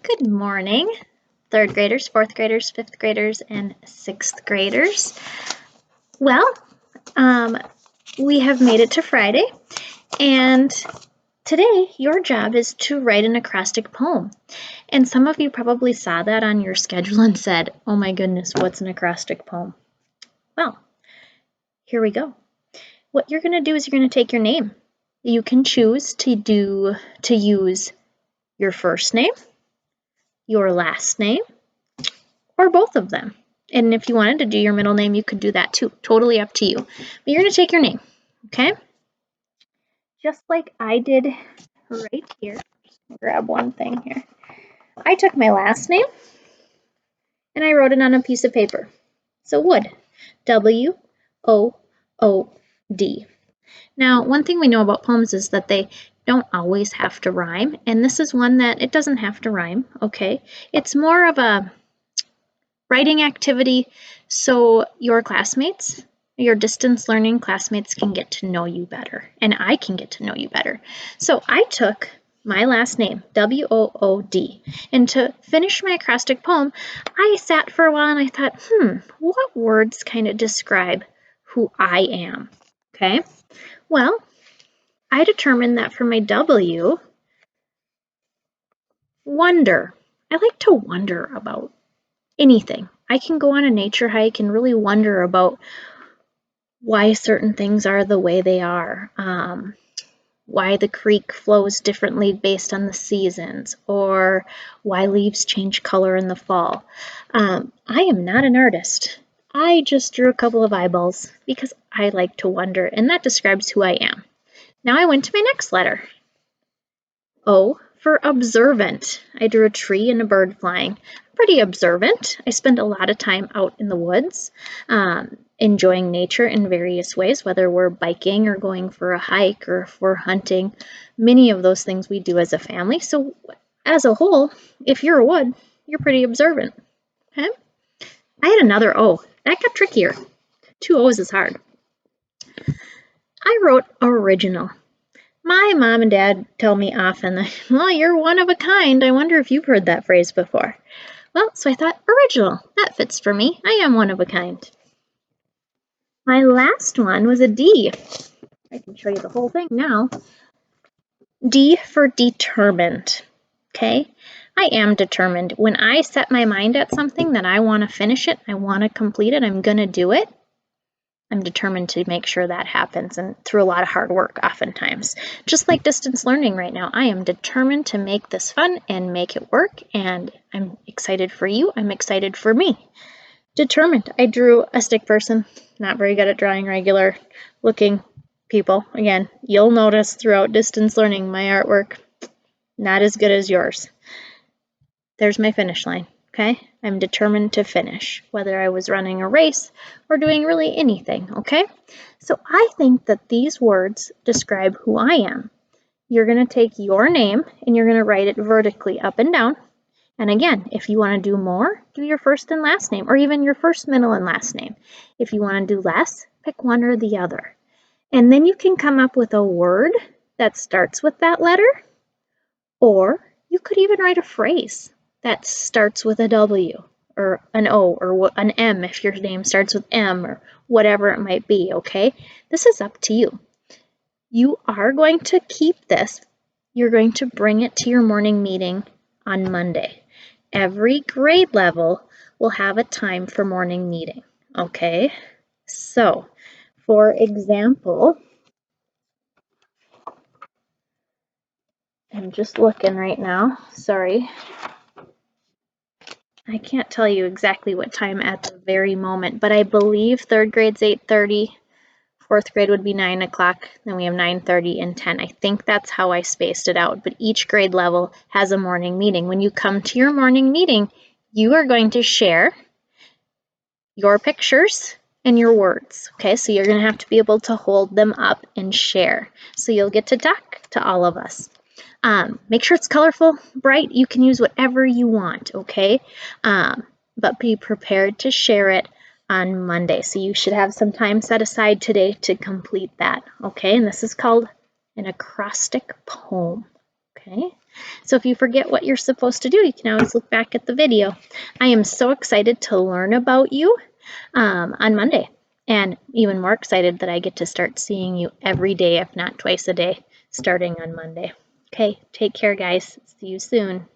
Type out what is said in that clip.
Good morning, third graders, fourth graders, fifth graders, and sixth graders. Well, we have made it to Friday, and today your job is to write an acrostic poem. And some of you probably saw that on your schedule and said, oh my goodness, what's an acrostic poem? Well, here we go. What you're going to do is you're going to take your name. You can choose to use your first name, your last name, or both of them. And if you wanted to do your middle name, you could do that too. Totally up to you. But you're going to take your name, okay? Just like I did right here. Just grab one thing here. I took my last name and I wrote it on a piece of paper. So Wood, W-O-O-D. Now, one thing we know about poems is that they don't always have to rhyme, and this is one that it doesn't have to rhyme, okay? It's more of a writing activity so your classmates, your distance learning classmates can get to know you better, and I can get to know you better. So I took my last name, W-O-O-D, and to finish my acrostic poem, I sat for a while and I thought, what words kind of describe who I am, okay? Well, I determined that for my W, wonder. I like to wonder about anything. I can go on a nature hike and really wonder about why certain things are the way they are, why the creek flows differently based on the seasons, or why leaves change color in the fall. I am not an artist. I just drew a couple of eyeballs because I like to wonder, and that describes who I am. Now I went to my next letter. O for observant. I drew a tree and a bird flying. Pretty observant. I spend a lot of time out in the woods, enjoying nature in various ways, whether we're biking or going for a hike or if we're hunting. Many of those things we do as a family. So as a whole, if you're a wood, you're pretty observant. Okay? I had another O. That got trickier. 2 O's is hard. I wrote original. My mom and dad tell me often that, well, you're one of a kind. I wonder if you've heard that phrase before. Well, so I thought, original. That fits for me. I am one of a kind. My last one was a D. I can show you the whole thing now. D for determined. Okay? I am determined. When I set my mind at something that I want to finish it, I want to complete it, I'm going to do it. I'm determined to make sure that happens, and through a lot of hard work oftentimes. Just like distance learning right now, I am determined to make this fun and make it work, and I'm excited for you. I'm excited for me. Determined. I drew a stick person. Not very good at drawing regular looking people. Again, you'll notice throughout distance learning my artwork, not as good as yours. There's my finish line. Okay, I'm determined to finish, whether I was running a race or doing really anything, okay? So I think that these words describe who I am. You're going to take your name and you're going to write it vertically up and down. And again, if you want to do more, do your first and last name, or even your first, middle, and last name. If you want to do less, pick one or the other. And then you can come up with a word that starts with that letter, or you could even write a phrase that starts with a W or an O or an M if your name starts with M or whatever it might be, okay? This is up to you. You are going to keep this. You're going to bring it to your morning meeting on Monday. Every grade level will have a time for morning meeting, okay? So, for example, I'm just looking right now, sorry. I can't tell you exactly what time at the very moment, but I believe third grade's 8:30, fourth grade would be 9 o'clock, then we have 9:30 and 10. I think that's how I spaced it out, but each grade level has a morning meeting. When you come to your morning meeting, you are going to share your pictures and your words, okay? So you're going to have to be able to hold them up and share. So you'll get to talk to all of us. Make sure it's colorful, bright. You can use whatever you want, okay? But be prepared to share it on Monday. So you should have some time set aside today to complete that, okay? And this is called an acrostic poem, okay? So if you forget what you're supposed to do, you can always look back at the video. I am so excited to learn about you on Monday, and even more excited that I get to start seeing you every day, if not twice a day, starting on Monday. Okay, take care, guys. See you soon.